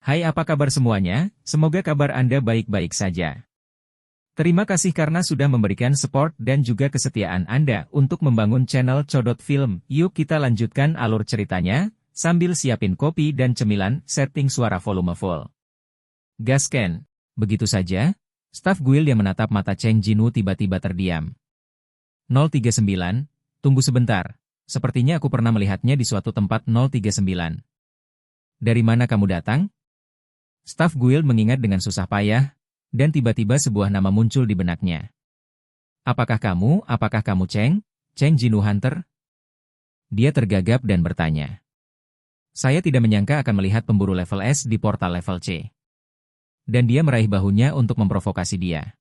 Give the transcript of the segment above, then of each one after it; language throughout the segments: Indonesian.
Hai, apa kabar semuanya? Semoga kabar Anda baik-baik saja. Terima kasih karena sudah memberikan support dan juga kesetiaan Anda untuk membangun channel Codot Film. Yuk kita lanjutkan alur ceritanya, sambil siapin kopi dan cemilan, setting suara volume full. Gasken. Begitu saja, staf guild yang menatap mata Cheng Jinwoo tiba-tiba terdiam. 039, tunggu sebentar. Sepertinya aku pernah melihatnya di suatu tempat. 039. Dari mana kamu datang? Staf guild mengingat dengan susah payah, dan tiba-tiba sebuah nama muncul di benaknya. Apakah kamu Cheng Jinwoo Hunter? Dia tergagap dan bertanya. Saya tidak menyangka akan melihat pemburu level S di portal level C. Dan dia meraih bahunya untuk memprovokasi dia.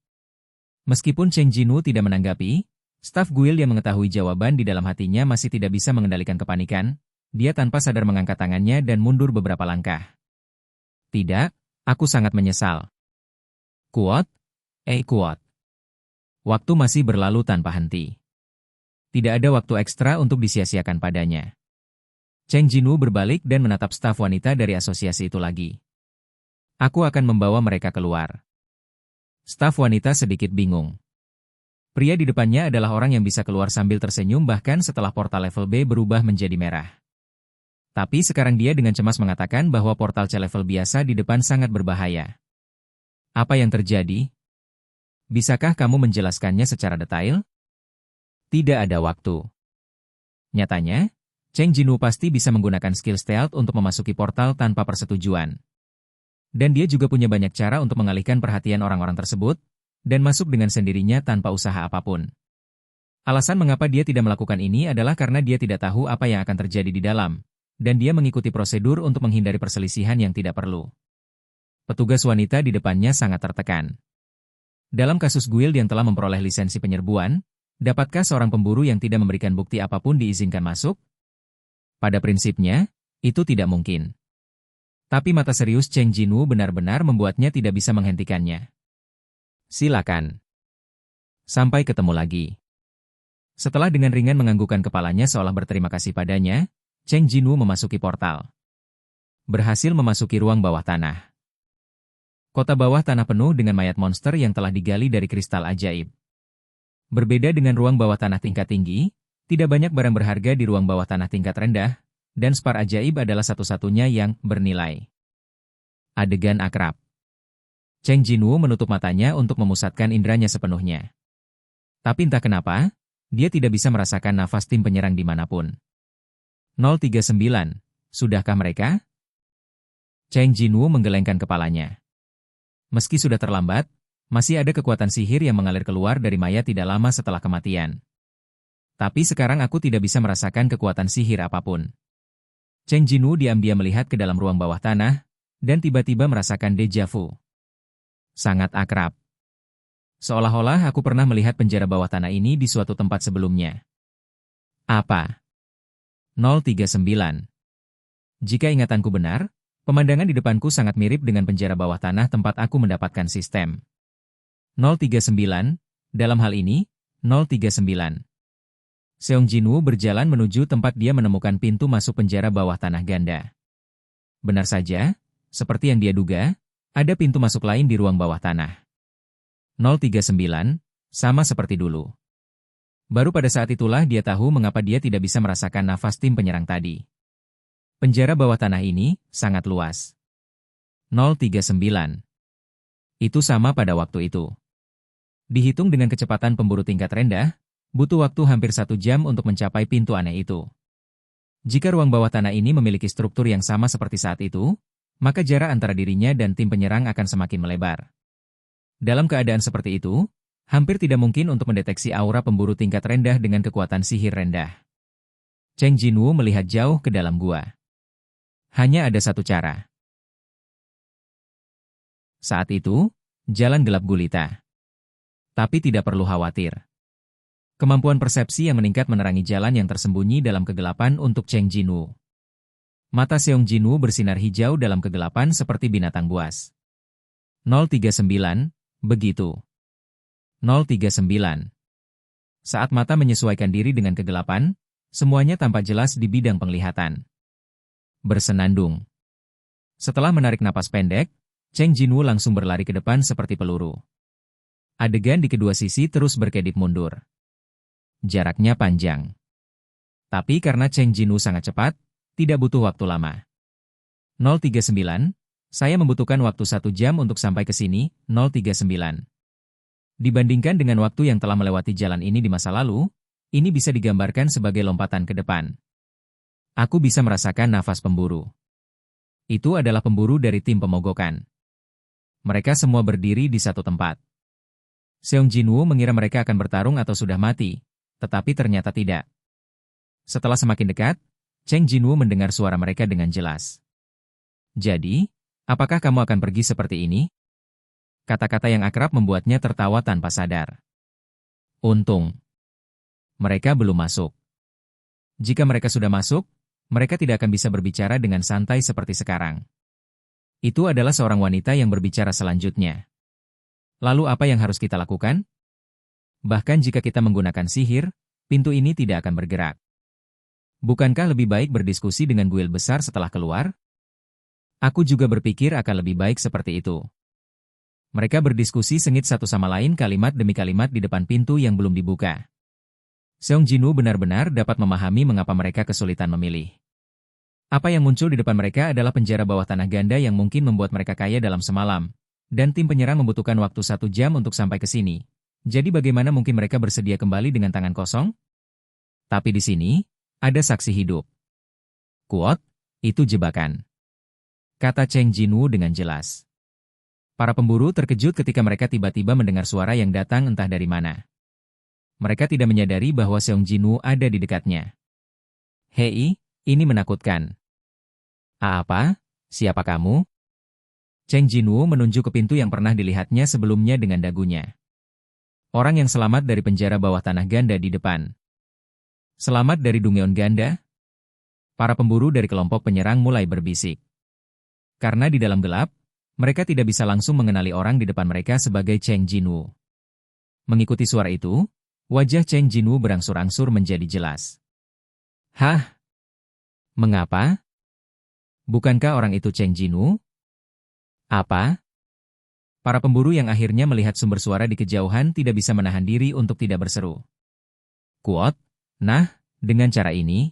Meskipun Cheng Jinwoo tidak menanggapi, staf guild yang mengetahui jawaban di dalam hatinya masih tidak bisa mengendalikan kepanikan, dia tanpa sadar mengangkat tangannya dan mundur beberapa langkah. Tidak, aku sangat menyesal. Kuat. Waktu masih berlalu tanpa henti. Tidak ada waktu ekstra untuk disia-siakan padanya. Cheng Jinwoo berbalik dan menatap staf wanita dari asosiasi itu lagi. Aku akan membawa mereka keluar. Staf wanita sedikit bingung. Pria di depannya adalah orang yang bisa keluar sambil tersenyum bahkan setelah portal level B berubah menjadi merah. Tapi sekarang dia dengan cemas mengatakan bahwa portal C level biasa di depan sangat berbahaya. Apa yang terjadi? Bisakah kamu menjelaskannya secara detail? Tidak ada waktu. Nyatanya, Cheng Jinwoo pasti bisa menggunakan skill stealth untuk memasuki portal tanpa persetujuan. Dan dia juga punya banyak cara untuk mengalihkan perhatian orang-orang tersebut, dan masuk dengan sendirinya tanpa usaha apapun. Alasan mengapa dia tidak melakukan ini adalah karena dia tidak tahu apa yang akan terjadi di dalam, dan dia mengikuti prosedur untuk menghindari perselisihan yang tidak perlu. Petugas wanita di depannya sangat tertekan. Dalam kasus guild yang telah memperoleh lisensi penyerbuan, dapatkah seorang pemburu yang tidak memberikan bukti apapun diizinkan masuk? Pada prinsipnya, itu tidak mungkin. Tapi mata serius Cheng Jinwoo benar-benar membuatnya tidak bisa menghentikannya. Silakan. Sampai ketemu lagi. Setelah dengan ringan menganggukkan kepalanya seolah berterima kasih padanya, Cheng Jinwoo memasuki portal. Berhasil memasuki ruang bawah tanah. Kota bawah tanah penuh dengan mayat monster yang telah digali dari kristal ajaib. Berbeda dengan ruang bawah tanah tingkat tinggi, tidak banyak barang berharga di ruang bawah tanah tingkat rendah, dan spar ajaib adalah satu-satunya yang bernilai. Adegan akrab. Cheng Jinwoo menutup matanya untuk memusatkan inderanya sepenuhnya. Tapi entah kenapa, dia tidak bisa merasakan nafas tim penyerang dimanapun. 039, sudahkah mereka? Cheng Jinwoo menggelengkan kepalanya. Meski sudah terlambat, masih ada kekuatan sihir yang mengalir keluar dari mayat tidak lama setelah kematian. Tapi sekarang aku tidak bisa merasakan kekuatan sihir apapun. Cheng Jinwoo diam-diam melihat ke dalam ruang bawah tanah, dan tiba-tiba merasakan deja vu. Sangat akrab. Seolah-olah aku pernah melihat penjara bawah tanah ini di suatu tempat sebelumnya. Apa? 039. Jika ingatanku benar, pemandangan di depanku sangat mirip dengan penjara bawah tanah tempat aku mendapatkan sistem. 039, dalam hal ini, 039. Seong Jinwoo berjalan menuju tempat dia menemukan pintu masuk penjara bawah tanah ganda. Benar saja, seperti yang dia duga, ada pintu masuk lain di ruang bawah tanah. 039, sama seperti dulu. Baru pada saat itulah dia tahu mengapa dia tidak bisa merasakan nafas tim penyerang tadi. Penjara bawah tanah ini sangat luas. 039. Itu sama pada waktu itu. Dihitung dengan kecepatan pemburu tingkat rendah, butuh waktu hampir 1 jam untuk mencapai pintu aneh itu. Jika ruang bawah tanah ini memiliki struktur yang sama seperti saat itu, maka jarak antara dirinya dan tim penyerang akan semakin melebar. Dalam keadaan seperti itu, hampir tidak mungkin untuk mendeteksi aura pemburu tingkat rendah dengan kekuatan sihir rendah. Cheng Jinwoo melihat jauh ke dalam gua. Hanya ada satu cara. Saat itu, jalan gelap gulita. Tapi tidak perlu khawatir. Kemampuan persepsi yang meningkat menerangi jalan yang tersembunyi dalam kegelapan untuk Cheng Jinwoo. Mata Seong Jinwoo bersinar hijau dalam kegelapan seperti binatang buas. 039, begitu. 039. Saat mata menyesuaikan diri dengan kegelapan, semuanya tampak jelas di bidang penglihatan. Bersenandung. Setelah menarik napas pendek, Cheng Jinwoo langsung berlari ke depan seperti peluru. Adegan di kedua sisi terus berkedip mundur. Jaraknya panjang. Tapi karena Cheng Jinwoo sangat cepat, tidak butuh waktu lama. 039, saya membutuhkan waktu 1 jam untuk sampai ke sini, 039. Dibandingkan dengan waktu yang telah melewati jalan ini di masa lalu, ini bisa digambarkan sebagai lompatan ke depan. Aku bisa merasakan nafas pemburu. Itu adalah pemburu dari tim pemogokan. Mereka semua berdiri di satu tempat. Seong Jinwoo mengira mereka akan bertarung atau sudah mati, tetapi ternyata tidak. Setelah semakin dekat, Cheng Jinwoo mendengar suara mereka dengan jelas. Jadi, apakah kamu akan pergi seperti ini? Kata-kata yang akrab membuatnya tertawa tanpa sadar. Untung. Mereka belum masuk. Jika mereka sudah masuk, mereka tidak akan bisa berbicara dengan santai seperti sekarang. Itu adalah seorang wanita yang berbicara selanjutnya. Lalu apa yang harus kita lakukan? Bahkan jika kita menggunakan sihir, pintu ini tidak akan bergerak. Bukankah lebih baik berdiskusi dengan guild besar setelah keluar? Aku juga berpikir akan lebih baik seperti itu. Mereka berdiskusi sengit satu sama lain kalimat demi kalimat di depan pintu yang belum dibuka. Seong Jinwoo benar-benar dapat memahami mengapa mereka kesulitan memilih. Apa yang muncul di depan mereka adalah penjara bawah tanah ganda yang mungkin membuat mereka kaya dalam semalam, dan tim penyerang membutuhkan waktu 1 jam untuk sampai ke sini. Jadi bagaimana mungkin mereka bersedia kembali dengan tangan kosong? Tapi di sini, ada saksi hidup. Kuot, itu jebakan. Kata Cheng Jinwoo dengan jelas. Para pemburu terkejut ketika mereka tiba-tiba mendengar suara yang datang entah dari mana. Mereka tidak menyadari bahwa Seong Jinwoo ada di dekatnya. Hei, ini menakutkan. Apa? Siapa kamu? Cheng Jinwoo menunjuk ke pintu yang pernah dilihatnya sebelumnya dengan dagunya. Orang yang selamat dari penjara bawah tanah ganda di depan. Selamat dari Dungeon Ganda? Para pemburu dari kelompok penyerang mulai berbisik. Karena di dalam gelap, mereka tidak bisa langsung mengenali orang di depan mereka sebagai Cheng Jinwoo. Mengikuti suara itu, wajah Cheng Jinwoo berangsur-angsur menjadi jelas. Hah? Mengapa? Bukankah orang itu Cheng Jinwoo? Apa? Para pemburu yang akhirnya melihat sumber suara di kejauhan tidak bisa menahan diri untuk tidak berseru. Kuot? Nah, dengan cara ini?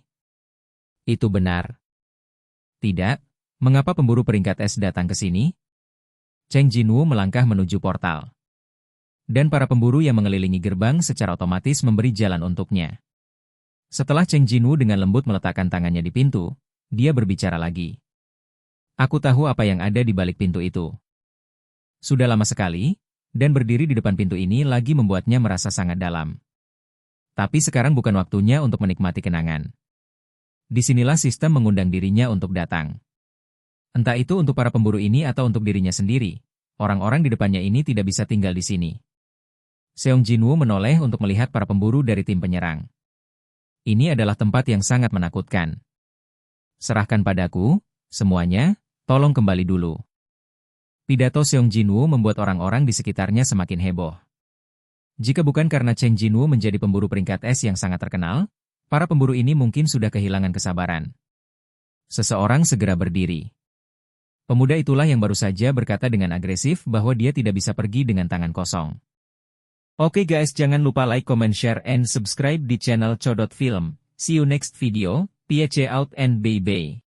Itu benar. Tidak, mengapa pemburu peringkat S datang ke sini? Cheng Jinwoo melangkah menuju portal. Dan para pemburu yang mengelilingi gerbang secara otomatis memberi jalan untuknya. Setelah Cheng Jinwoo dengan lembut meletakkan tangannya di pintu, dia berbicara lagi. Aku tahu apa yang ada di balik pintu itu. Sudah lama sekali, dan berdiri di depan pintu ini lagi membuatnya merasa sangat dalam. Tapi sekarang bukan waktunya untuk menikmati kenangan. Disinilah sistem mengundang dirinya untuk datang. Entah itu untuk para pemburu ini atau untuk dirinya sendiri, orang-orang di depannya ini tidak bisa tinggal di sini. Seong Jinwoo menoleh untuk melihat para pemburu dari tim penyerang. Ini adalah tempat yang sangat menakutkan. Serahkan padaku, semuanya, tolong kembali dulu. Pidato Seong Jinwoo membuat orang-orang di sekitarnya semakin heboh. Jika bukan karena Cheng Jinwoo menjadi pemburu peringkat S yang sangat terkenal, para pemburu ini mungkin sudah kehilangan kesabaran. Seseorang segera berdiri. Pemuda itulah yang baru saja berkata dengan agresif bahwa dia tidak bisa pergi dengan tangan kosong. Oke guys, jangan lupa like, comment, share, and subscribe di channel Chodot Film. See you next video, peace out and bye-bye.